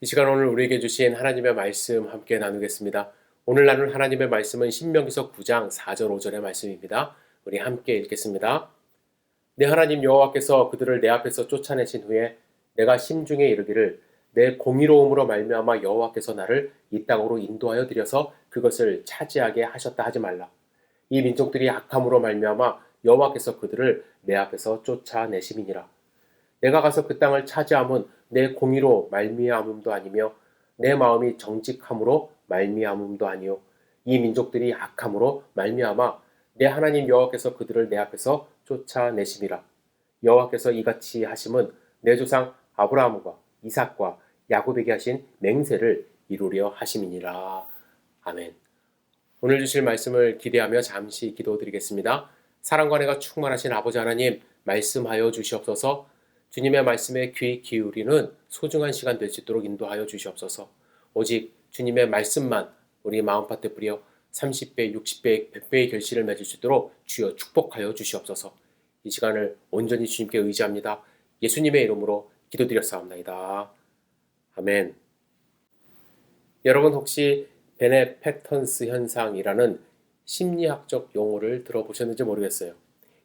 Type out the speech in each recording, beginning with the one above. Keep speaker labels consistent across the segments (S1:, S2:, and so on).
S1: 이 시간 오늘 우리에게 주신 하나님의 말씀 함께 나누겠습니다. 오늘 나눌 하나님의 말씀은 신명기서 9장 4절 5절의 말씀입니다. 우리 함께 읽겠습니다. 내 하나님 여호와께서 그들을 내 앞에서 쫓아내신 후에 내가 심중에 이르기를 내 공의로움으로 말미암아 여호와께서 나를 이 땅으로 인도하여 들여서 그것을 차지하게 하셨다 하지 말라. 이 민족들이 악함으로 말미암아 여호와께서 그들을 내 앞에서 쫓아내심이니라. 내가 가서 그 땅을 차지함은 내 공의로 말미암음도 아니며 내 마음이 정직함으로 말미암음도 아니요 이 민족들이 악함으로 말미암아 내 하나님 여호와께서 그들을 내 앞에서 쫓아내심이라. 여호와께서 이같이 하심은 내 조상 아브라함과 이삭과 야곱에게 하신 맹세를 이루려 하심이니라. 아멘. 오늘 주실 말씀을 기대하며 잠시 기도드리겠습니다. 사랑과 은혜가 충만하신 아버지 하나님, 말씀하여 주시옵소서. 주님의 말씀에 귀 기울이는 소중한 시간 될 수 있도록 인도하여 주시옵소서. 오직 주님의 말씀만 우리 마음밭에 뿌려 30배, 60배, 100배의 결실을 맺을 수 있도록 주여 축복하여 주시옵소서. 이 시간을 온전히 주님께 의지합니다. 예수님의 이름으로 기도드렸사옵나이다. 아멘. 여러분 혹시 베네팩턴스 현상이라는 심리학적 용어를 들어보셨는지 모르겠어요.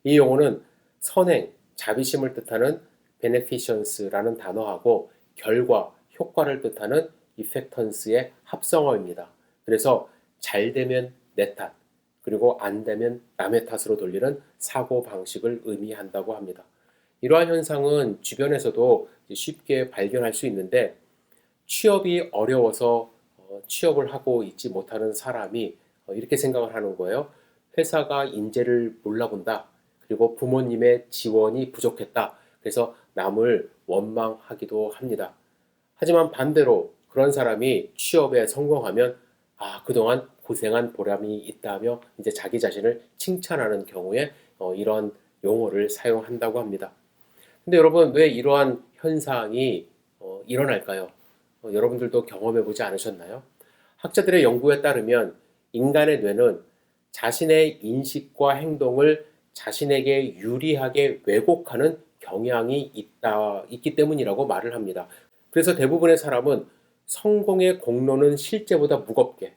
S1: 이 용어는 선행, 자비심을 뜻하는 beneficence라는 단어하고 결과, 효과를 뜻하는 effectance의 합성어입니다. 그래서 잘 되면 내 탓, 그리고 안 되면 남의 탓으로 돌리는 사고 방식을 의미한다고 합니다. 이러한 현상은 주변에서도 쉽게 발견할 수 있는데 취업이 어려워서 취업을 하고 있지 못하는 사람이 이렇게 생각을 하는 거예요. 회사가 인재를 몰라본다. 그리고 부모님의 지원이 부족했다. 그래서 남을 원망하기도 합니다. 하지만 반대로 그런 사람이 취업에 성공하면 그동안 고생한 보람이 있다며 이제 자기 자신을 칭찬하는 경우에 이런 용어를 사용한다고 합니다. 근데 여러분 왜 이러한 현상이 일어날까요? 여러분들도 경험해 보지 않으셨나요? 학자들의 연구에 따르면 인간의 뇌는 자신의 인식과 행동을 자신에게 유리하게 왜곡하는 경향이 있기 때문이라고 말을 합니다. 그래서 대부분의 사람은 성공의 공로는 실제보다 무겁게,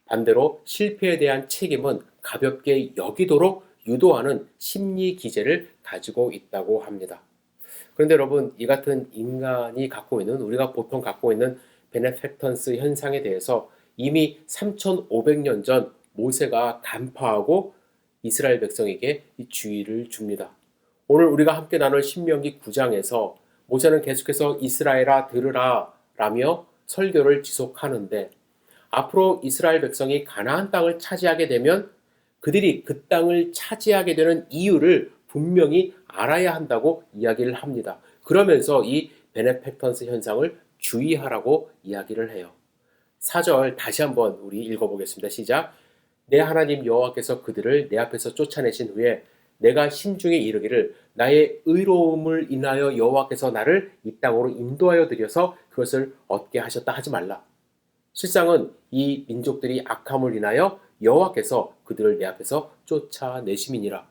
S1: 반대로 실패에 대한 책임은 가볍게 여기도록 유도하는 심리 기제를 가지고 있다고 합니다. 그런데 여러분, 이 같은 인간이 갖고 있는, 우리가 보통 갖고 있는 베네팩턴스 현상에 대해서 이미 3,500년 전 모세가 간파하고 이스라엘 백성에게 이 주의를 줍니다. 오늘 우리가 함께 나눌 신명기 9장에서 모세는 계속해서 이스라엘아 들으라 라며 설교를 지속하는데 앞으로 이스라엘 백성이 가나안 땅을 차지하게 되면 그들이 그 땅을 차지하게 되는 이유를 분명히 알아야 한다고 이야기를 합니다. 그러면서 이 베네팩턴스 현상을 주의하라고 이야기를 해요. 4절 다시 한번 우리 읽어보겠습니다. 시작. 내 하나님 여호와께서 그들을 내 앞에서 쫓아내신 후에 내가 심중에 이르기를 나의 의로움을 인하여 여호와께서 나를 이 땅으로 인도하여 들여서 그것을 얻게 하셨다 하지 말라. 실상은 이 민족들이 악함을 인하여 여호와께서 그들을 내 앞에서 쫓아내심이니라.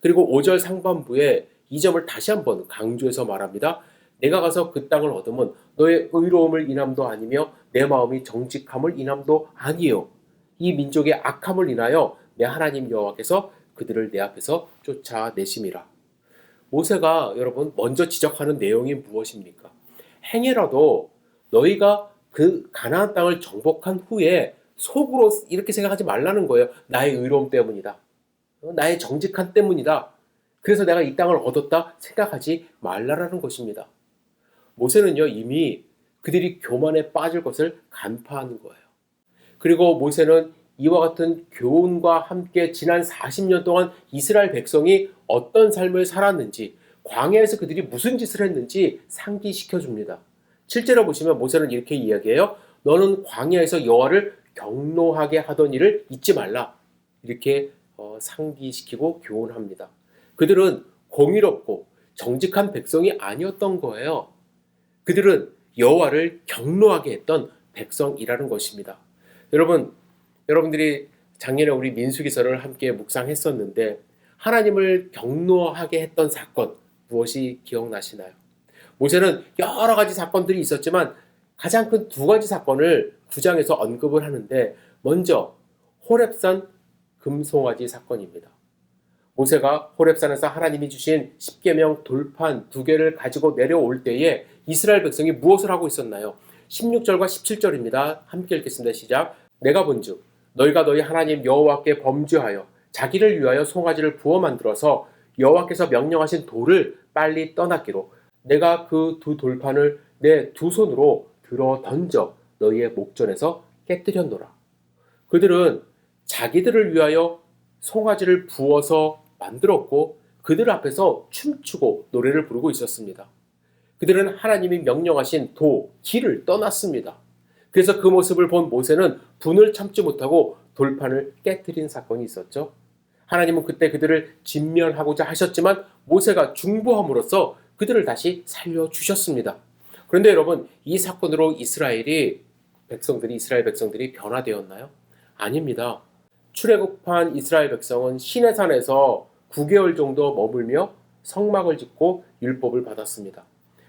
S1: 그리고 5절 상반부에 이 점을 다시 한번 강조해서 말합니다. 내가 가서 그 땅을 얻으면 너의 의로움을 인함도 아니며 내 마음이 정직함을 인함도 아니요 이 민족의 악함을 인하여 내 하나님 여호와께서 그들을 내 앞에서 쫓아내심이라. 모세가 여러분 먼저 지적하는 내용이 무엇입니까? 행여라도 너희가 그 가나안 땅을 정복한 후에 속으로 이렇게 생각하지 말라는 거예요. 나의 의로움 때문이다. 나의 정직함 때문이다. 그래서 내가 이 땅을 얻었다 생각하지 말라라는 것입니다. 모세는요 이미 그들이 교만에 빠질 것을 간파하는 거예요. 그리고 모세는 이와 같은 교훈과 함께 지난 40년 동안 이스라엘 백성이 어떤 삶을 살았는지, 광야에서 그들이 무슨 짓을 했는지 상기시켜 줍니다. 실제로 보시면 모세는 이렇게 이야기해요. 너는 광야에서 여호와를 경노하게 하던 일을 잊지 말라. 이렇게 상기시키고 교훈합니다. 그들은 공의롭고 정직한 백성이 아니었던 거예요. 그들은 여호와를 경노하게 했던 백성이라는 것입니다. 여러분들이 작년에 우리 민수기서를 함께 묵상했었는데 하나님을 경노하게 했던 사건 무엇이 기억나시나요? 모세는 여러 가지 사건들이 있었지만 가장 큰 두 가지 사건을 9장에서 언급을 하는데, 먼저 호렙산 금송아지 사건입니다. 모세가 호렙산에서 하나님이 주신 십계명 돌판 2개를 가지고 내려올 때에 이스라엘 백성이 무엇을 하고 있었나요? 16절과 17절입니다. 함께 읽겠습니다. 시작. 내가 본즉 너희가 너희 하나님 여호와께 범죄하여 자기를 위하여 송아지를 부어 만들어서 여호와께서 명령하신 돌을 빨리 떠났기로 내가 그 두 돌판을 내 두 손으로 들어 던져 너희의 목전에서 깨뜨렸노라. 그들은 자기들을 위하여 송아지를 부어서 만들었고 그들 앞에서 춤추고 노래를 부르고 있었습니다. 그들은 하나님이 명령하신 길을 떠났습니다. 그래서 그 모습을 본 모세는 분을 참지 못하고 돌판을 깨뜨린 사건이 있었죠. 하나님은 그때 그들을 진면하고자 하셨지만 모세가 중보함으로써 그들을 다시 살려주셨습니다. 그런데 여러분, 이 사건으로 이스라엘 백성들이 변화되었나요? 아닙니다. 출애굽한 이스라엘 백성은 시내산에서 9개월 정도 머물며 성막을 짓고 율법을 받았습니다.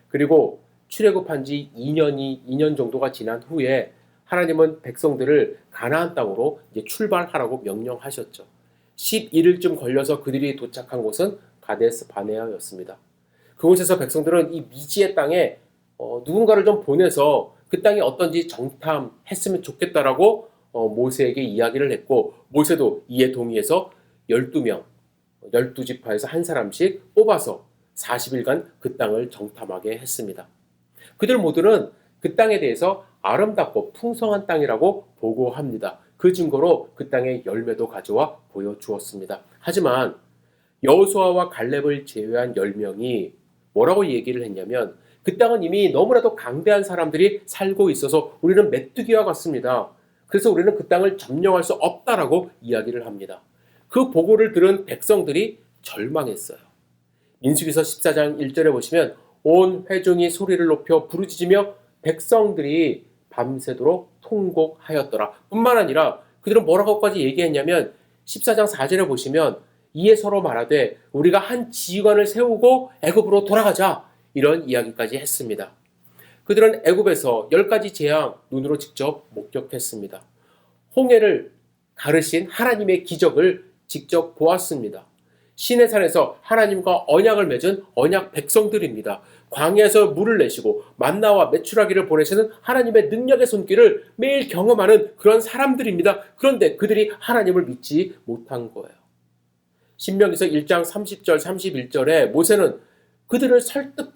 S1: 그리고 출애굽한 지 2년 정도가 지난 후에 하나님은 백성들을 가나안 땅으로 이제 출발하라고 명령하셨죠. 11일쯤 걸려서 그들이 도착한 곳은 가데스 바네아였습니다. 그곳에서 백성들은 이 미지의 땅에 누군가를 좀 보내서 그 땅이 어떤지 정탐했으면 좋겠다라고 모세에게 이야기를 했고, 모세도 이에 동의해서 12명, 12지파에서 한 사람씩 뽑아서 40일간 그 땅을 정탐하게 했습니다. 그들 모두는 그 땅에 대해서 아름답고 풍성한 땅이라고 보고합니다. 그 증거로 그 땅의 열매도 가져와 보여주었습니다. 하지만 여호수아와 갈렙을 제외한 10명이 뭐라고 얘기를 했냐면, 그 땅은 이미 너무나도 강대한 사람들이 살고 있어서 우리는 메뚜기와 같습니다. 그래서 우리는 그 땅을 점령할 수 없다라고 이야기를 합니다. 그 보고를 들은 백성들이 절망했어요. 민수기서 14장 1절에 보시면 온 회중이 소리를 높여 부르짖으며 백성들이 밤새도록 통곡하였더라. 뿐만 아니라 그들은 뭐라고까지 얘기했냐면 14장 4절에 보시면 이에 서로 말하되 우리가 한 지휘관을 세우고 애굽으로 돌아가자, 이런 이야기까지 했습니다. 그들은 애굽에서 10가지 재앙 눈으로 직접 목격했습니다. 홍해를 가르신 하나님의 기적을 직접 보았습니다. 시내산에서 하나님과 언약을 맺은 언약 백성들입니다. 광야에서 물을 내시고 만나와 메추라기를 보내시는 하나님의 능력의 손길을 매일 경험하는 그런 사람들입니다. 그런데 그들이 하나님을 믿지 못한 거예요. 신명기서 1장 30절 31절에 모세는 그들을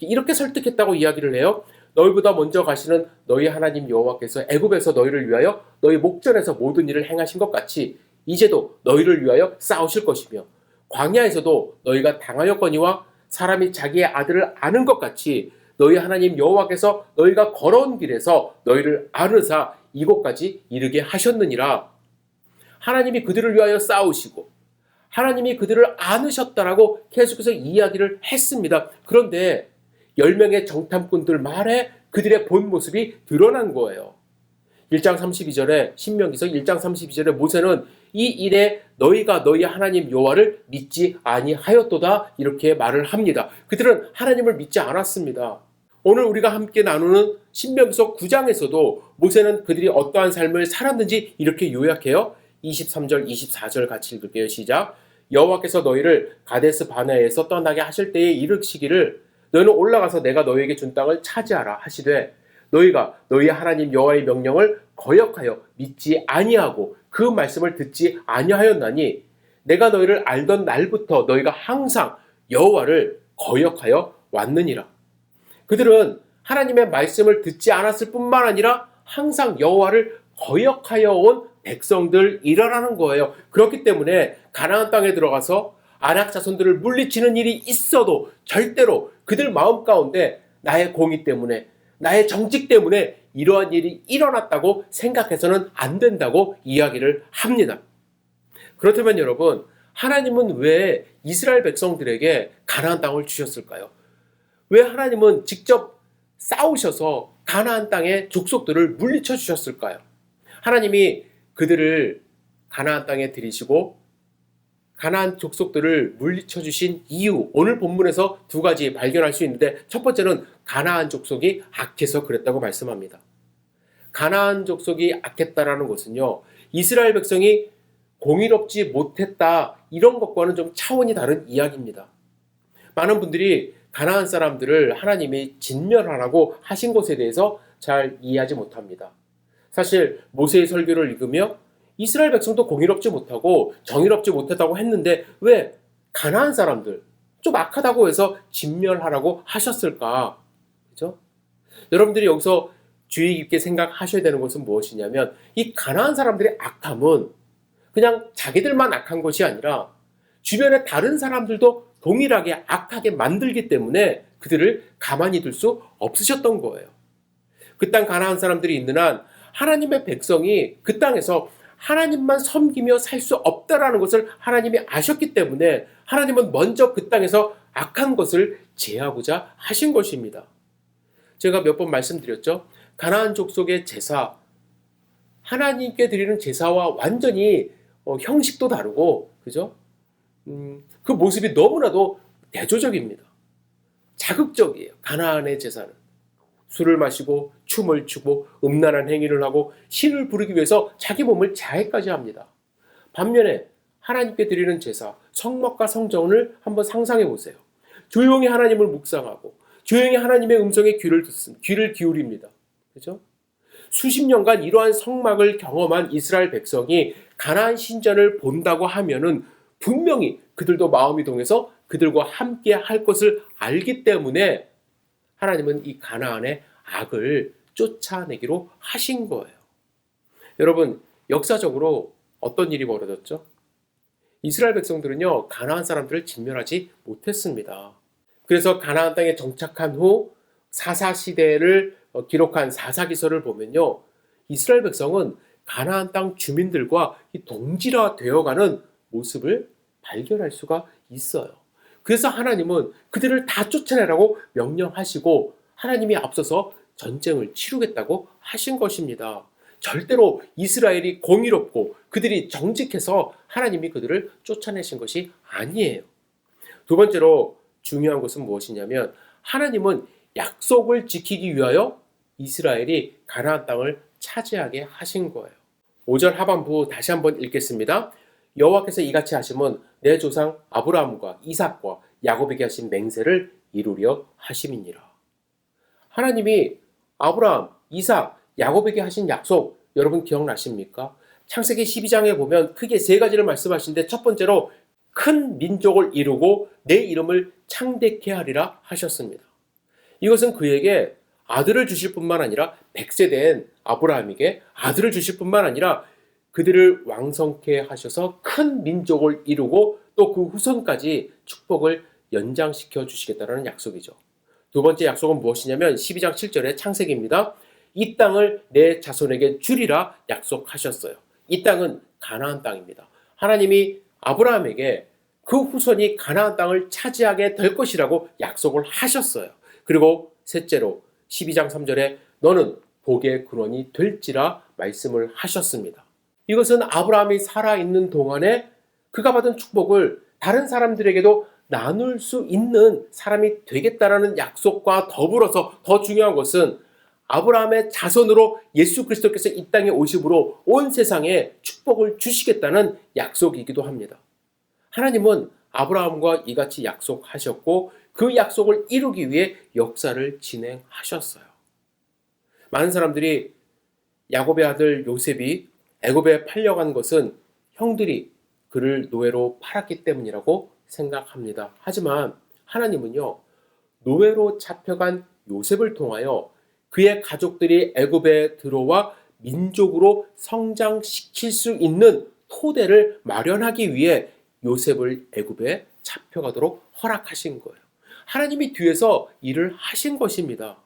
S1: 이렇게 설득했다고 이야기를 해요. 너희보다 먼저 가시는 너희 하나님 여호와께서 애굽에서 너희를 위하여 너희 목전에서 모든 일을 행하신 것 같이 이제도 너희를 위하여 싸우실 것이며 광야에서도 너희가 당하였거니와 사람이 자기의 아들을 아는 것 같이 너희 하나님 여호와께서 너희가 걸어온 길에서 너희를 아르사 이곳까지 이르게 하셨느니라. 하나님이 그들을 위하여 싸우시고 하나님이 그들을 안으셨다라고 계속해서 이야기를 했습니다. 그런데 10명의 정탐꾼들 말에 그들의 본 모습이 드러난 거예요. 1장 32절에 신명기서 1장 32절에 모세는 이 일에 너희가 너희 하나님 여호와를 믿지 아니하였도다, 이렇게 말을 합니다. 그들은 하나님을 믿지 않았습니다. 오늘 우리가 함께 나누는 신명기서 9장에서도 모세는 그들이 어떠한 삶을 살았는지 이렇게 요약해요. 23절 24절 같이 읽을게요. 시작. 여호와께서 너희를 가데스 바네아에서 떠나게 하실 때에 이르시기를 너희는 올라가서 내가 너희에게 준 땅을 차지하라 하시되 너희가 너희 하나님 여호와의 명령을 거역하여 믿지 아니하고 그 말씀을 듣지 아니하였나니 내가 너희를 알던 날부터 너희가 항상 여호와를 거역하여 왔느니라. 그들은 하나님의 말씀을 듣지 않았을 뿐만 아니라 항상 여호와를 거역하여 온 백성들이라는 거예요. 그렇기 때문에 가나안 땅에 들어가서 아낙 자손들을 물리치는 일이 있어도 절대로 그들 마음 가운데 나의 공의 때문에, 나의 정직 때문에 이러한 일이 일어났다고 생각해서는 안 된다고 이야기를 합니다. 그렇다면 여러분, 하나님은 왜 이스라엘 백성들에게 가나안 땅을 주셨을까요? 왜 하나님은 직접 싸우셔서 가나안 땅의 족속들을 물리쳐 주셨을까요? 하나님이 그들을 가나안 땅에 들이시고 가나안 족속들을 물리쳐 주신 이유, 오늘 본문에서 2가지 발견할 수 있는데, 첫 번째는 가나안 족속이 악해서 그랬다고 말씀합니다. 가나안 족속이 악했다라는 것은요, 이스라엘 백성이 공의롭지 못했다 이런 것과는 좀 차원이 다른 이야기입니다. 많은 분들이 가나안 사람들을 하나님이 진멸하라고 하신 것에 대해서 잘 이해하지 못합니다. 사실 모세의 설교를 읽으며 이스라엘 백성도 공의롭지 못하고 정의롭지 못했다고 했는데 왜 가나안 사람들 좀 악하다고 해서 진멸하라고 하셨을까? 그죠? 여러분들이 여기서 주의 깊게 생각하셔야 되는 것은 무엇이냐면 이 가나안 사람들의 악함은 그냥 자기들만 악한 것이 아니라 주변의 다른 사람들도 동일하게 악하게 만들기 때문에 그들을 가만히 둘 수 없으셨던 거예요. 그 땅 가나안 사람들이 있는 한 하나님의 백성이 그 땅에서 하나님만 섬기며 살 수 없다라는 것을 하나님이 아셨기 때문에 하나님은 먼저 그 땅에서 악한 것을 제하고자 하신 것입니다. 제가 몇 번 말씀드렸죠. 가나안 족속의 제사, 하나님께 드리는 제사와 완전히 형식도 다르고, 그죠? 그 모습이 너무나도 대조적입니다. 자극적이에요. 가나안의 제사는. 술을 마시고 춤을 추고 음란한 행위를 하고 신을 부르기 위해서 자기 몸을 자해까지 합니다. 반면에 하나님께 드리는 제사, 성막과 성전을 한번 상상해 보세요. 조용히 하나님을 묵상하고 조용히 하나님의 음성에 귀를 기울입니다. 그죠? 수십 년간 이러한 성막을 경험한 이스라엘 백성이 가나안 신전을 본다고 하면은 분명히 그들도 마음이 동해서 그들과 함께 할 것을 알기 때문에 하나님은 이 가나안의 악을 쫓아내기로 하신 거예요. 여러분, 역사적으로 어떤 일이 벌어졌죠? 이스라엘 백성들은요, 가나안 사람들을 진멸하지 못했습니다. 그래서 가나안 땅에 정착한 후 사사시대를 기록한 사사기서를 보면요, 이스라엘 백성은 가나안 땅 주민들과 동질화되어가는 모습을 발견할 수가 있어요. 그래서 하나님은 그들을 다 쫓아내라고 명령하시고 하나님이 앞서서 전쟁을 치르겠다고 하신 것입니다. 절대로 이스라엘이 공의롭고 그들이 정직해서 하나님이 그들을 쫓아내신 것이 아니에요. 두 번째로 중요한 것은 무엇이냐면 하나님은 약속을 지키기 위하여 이스라엘이 가나안 땅을 차지하게 하신 거예요. 5절 하반부 다시 한번 읽겠습니다. 여호와께서 이같이 하심은 내 조상 아브라함과 이삭과 야곱에게 하신 맹세를 이루려 하심이니라. 하나님이 아브라함, 이삭, 야곱에게 하신 약속 여러분 기억나십니까? 창세기 12장에 보면 크게 세 가지를 말씀하시는데 첫 번째로 큰 민족을 이루고 내 이름을 창대케 하리라 하셨습니다. 이것은 그에게 아들을 주실 뿐만 아니라 100세 된 아브라함에게 아들을 주실 뿐만 아니라 그들을 왕성케 하셔서 큰 민족을 이루고 또 그 후손까지 축복을 연장시켜 주시겠다는 약속이죠. 두 번째 약속은 무엇이냐면 12장 7절의 창세기입니다. 이 땅을 내 자손에게 주리라 약속하셨어요. 이 땅은 가나안 땅입니다. 하나님이 아브라함에게 그 후손이 가나안 땅을 차지하게 될 것이라고 약속을 하셨어요. 그리고 셋째로 12장 3절에 너는 복의 근원이 될지라 말씀을 하셨습니다. 이것은 아브라함이 살아있는 동안에 그가 받은 축복을 다른 사람들에게도 나눌 수 있는 사람이 되겠다라는 약속과 더불어서 더 중요한 것은 아브라함의 자손으로 예수 그리스도께서 이 땅에 오심으로 온 세상에 축복을 주시겠다는 약속이기도 합니다. 하나님은 아브라함과 이같이 약속하셨고 그 약속을 이루기 위해 역사를 진행하셨어요. 많은 사람들이 야곱의 아들 요셉이 애굽에 팔려간 것은 형들이 그를 노예로 팔았기 때문이라고 생각합니다. 하지만 하나님은요, 노예로 잡혀간 요셉을 통하여 그의 가족들이 애굽에 들어와 민족으로 성장시킬 수 있는 토대를 마련하기 위해 요셉을 애굽에 잡혀가도록 허락하신 거예요. 하나님이 뒤에서 일을 하신 것입니다.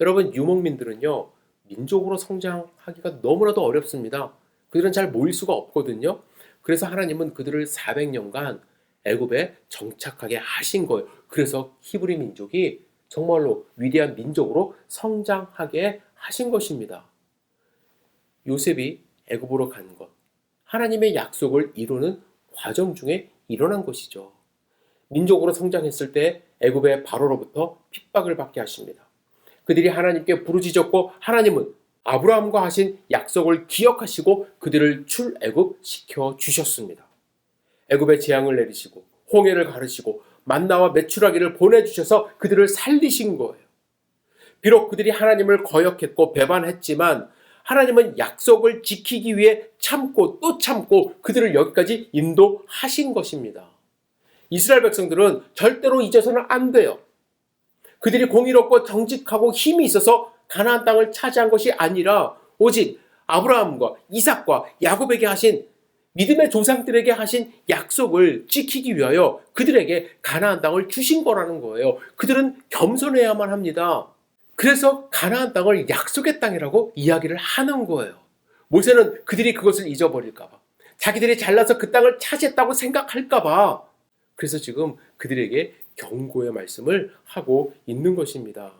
S1: 여러분, 유목민들은요, 민족으로 성장하기가 너무나도 어렵습니다. 그들은 잘 모일 수가 없거든요. 그래서 하나님은 그들을 400년간 애굽에 정착하게 하신 거예요. 그래서 히브리 민족이 정말로 위대한 민족으로 성장하게 하신 것입니다. 요셉이 애굽으로 간 것, 하나님의 약속을 이루는 과정 중에 일어난 것이죠. 민족으로 성장했을 때 애굽의 바로로부터 핍박을 받게 하십니다. 그들이 하나님께 부르짖었고 하나님은 아브라함과 하신 약속을 기억하시고 그들을 출애굽시켜 주셨습니다. 애굽에 재앙을 내리시고 홍해를 가르시고 만나와 메추라기를 보내주셔서 그들을 살리신 거예요. 비록 그들이 하나님을 거역했고 배반했지만 하나님은 약속을 지키기 위해 참고 또 참고 그들을 여기까지 인도하신 것입니다. 이스라엘 백성들은 절대로 잊어서는 안 돼요. 그들이 공의롭고 정직하고 힘이 있어서 가나안 땅을 차지한 것이 아니라 오직 아브라함과 이삭과 야곱에게 하신 믿음의 조상들에게 하신 약속을 지키기 위하여 그들에게 가나안 땅을 주신 거라는 거예요. 그들은 겸손해야만 합니다. 그래서 가나안 땅을 약속의 땅이라고 이야기를 하는 거예요. 모세는 그들이 그것을 잊어버릴까 봐, 자기들이 잘나서 그 땅을 차지했다고 생각할까 봐, 그래서 지금 그들에게 경고의 말씀을 하고 있는 것입니다.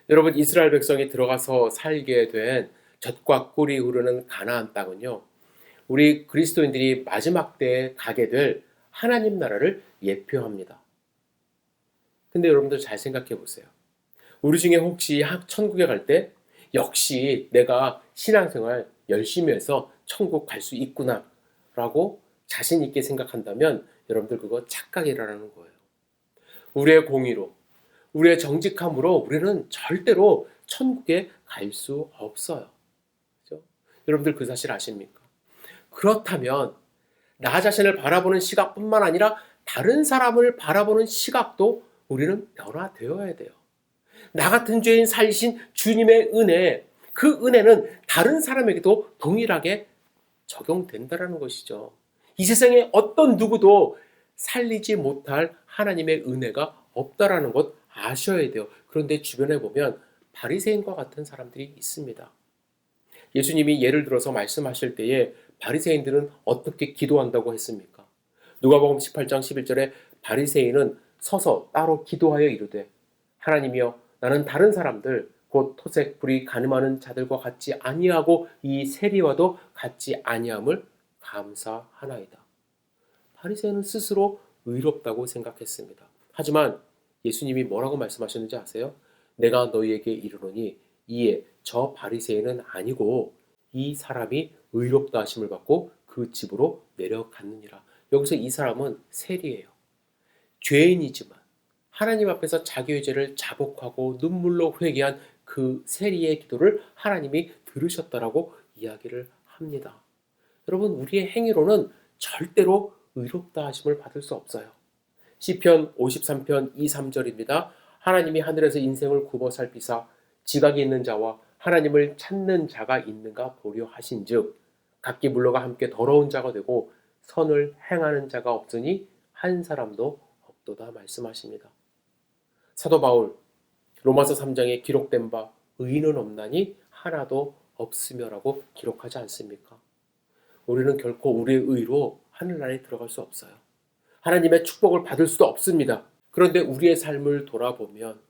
S1: 여러분, 이스라엘 백성이 들어가서 살게 된 젖과 꿀이 흐르는 가나안 땅은요, 우리 그리스도인들이 마지막 때에 가게 될 하나님 나라를 예표합니다. 근데 여러분들 잘 생각해 보세요. 우리 중에 혹시 천국에 갈 때 역시 내가 신앙생활 열심히 해서 천국 갈 수 있구나 라고 자신 있게 생각한다면 여러분들 그거 착각이라는 거예요. 우리의 공의로, 우리의 정직함으로 우리는 절대로 천국에 갈 수 없어요. 그렇죠? 여러분들 그 사실 아십니까? 그렇다면 나 자신을 바라보는 시각뿐만 아니라 다른 사람을 바라보는 시각도 우리는 변화되어야 돼요. 나 같은 죄인 살리신 주님의 은혜, 그 은혜는 다른 사람에게도 동일하게 적용된다는 것이죠. 이 세상에 어떤 누구도 살리지 못할 하나님의 은혜가 없다라는 것 아셔야 돼요. 그런데 주변에 보면 바리새인과 같은 사람들이 있습니다. 예수님이 예를 들어서 말씀하실 때에 바리새인들은 어떻게 기도한다고 했습니까? 누가복음 18장 11절에 바리새인은 서서 따로 기도하여 이르되 하나님이여 나는 다른 사람들 곧 토색 불이 간음하는 자들과 같지 아니하고 이 세리와도 같지 아니함을 감사하나이다. 바리새인은 스스로 의롭다고 생각했습니다. 하지만 예수님이 뭐라고 말씀하셨는지 아세요? 내가 너희에게 이르노니 이에 저 바리새인은 아니고 이 사람이 의롭다 하심을 받고 그 집으로 내려갔느니라. 여기서 이 사람은 세리예요. 죄인이지만 하나님 앞에서 자기의 죄를 자복하고 눈물로 회개한 그 세리의 기도를 하나님이 들으셨다라고 이야기를 합니다. 여러분, 우리의 행위로는 절대로 의롭다 하심을 받을 수 없어요. 시편 53편 2, 3절입니다. 하나님이 하늘에서 인생을 굽어 살피사 지각이 있는 자와 하나님을 찾는 자가 있는가 보려 하신즉 각기 물러가 함께 더러운 자가 되고 선을 행하는 자가 없으니 한 사람도 없도다 말씀하십니다. 사도 바울 로마서 3장에 기록된 바 의인은 없나니 하나도 없으며라고 기록하지 않습니까? 우리는 결코 우리의 의로 하늘나라에 들어갈 수 없어요. 하나님의 축복을 받을 수도 없습니다. 그런데 우리의 삶을 돌아보면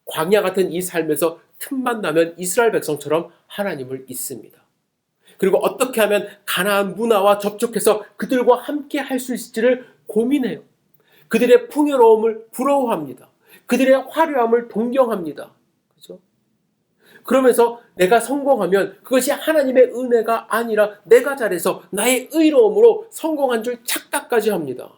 S1: 광야 같은 이 삶에서 틈만 나면 이스라엘 백성처럼 하나님을 잊습니다. 그리고 어떻게 하면 가나안 문화와 접촉해서 그들과 함께 할 수 있을지를 고민해요. 그들의 풍요로움을 부러워합니다. 그들의 화려함을 동경합니다. 그렇죠? 그러면서 내가 성공하면 그것이 하나님의 은혜가 아니라 내가 잘해서 나의 의로움으로 성공한 줄 착각까지 합니다.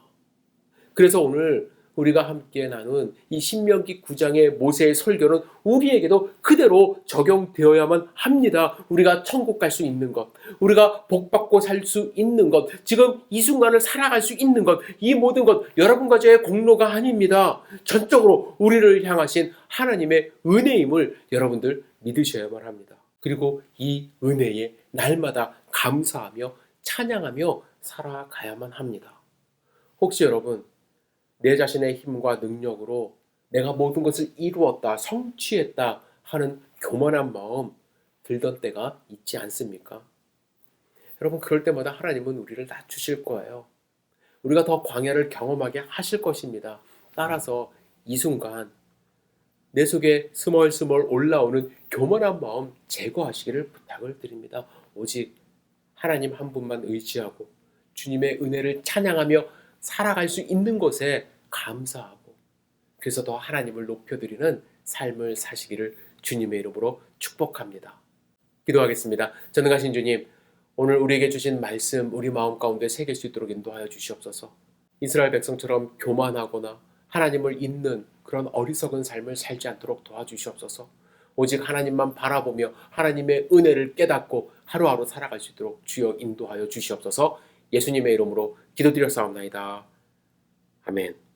S1: 그래서 오늘 우리가 함께 나눈 이 신명기 9장의 모세의 설교는 우리에게도 그대로 적용되어야만 합니다. 우리가 천국 갈 수 있는 것, 우리가 복받고 살 수 있는 것, 지금 이 순간을 살아갈 수 있는 것, 이 모든 것 여러분과 저의 공로가 아닙니다. 전적으로 우리를 향하신 하나님의 은혜임을 여러분들 믿으셔야만 합니다. 그리고 이 은혜에 날마다 감사하며 찬양하며 살아가야만 합니다. 혹시 여러분 내 자신의 힘과 능력으로 내가 모든 것을 이루었다, 성취했다 하는 교만한 마음 들던 때가 있지 않습니까? 여러분, 그럴 때마다 하나님은 우리를 낮추실 거예요. 우리가 더 광야를 경험하게 하실 것입니다. 따라서 이 순간 내 속에 스멀스멀 올라오는 교만한 마음 제거하시기를 부탁을 드립니다. 오직 하나님 한 분만 의지하고 주님의 은혜를 찬양하며 살아갈 수 있는 것에 감사하고 그래서 더 하나님을 높여드리는 삶을 사시기를 주님의 이름으로 축복합니다. 기도하겠습니다. 전능하신 주님, 오늘 우리에게 주신 말씀 우리 마음 가운데 새길 수 있도록 인도하여 주시옵소서. 이스라엘 백성처럼 교만하거나 하나님을 잊는 그런 어리석은 삶을 살지 않도록 도와주시옵소서. 오직 하나님만 바라보며 하나님의 은혜를 깨닫고 하루하루 살아갈 수 있도록 주여 인도하여 주시옵소서. 예수님의 이름으로 기도드렸사옵나이다. 아멘.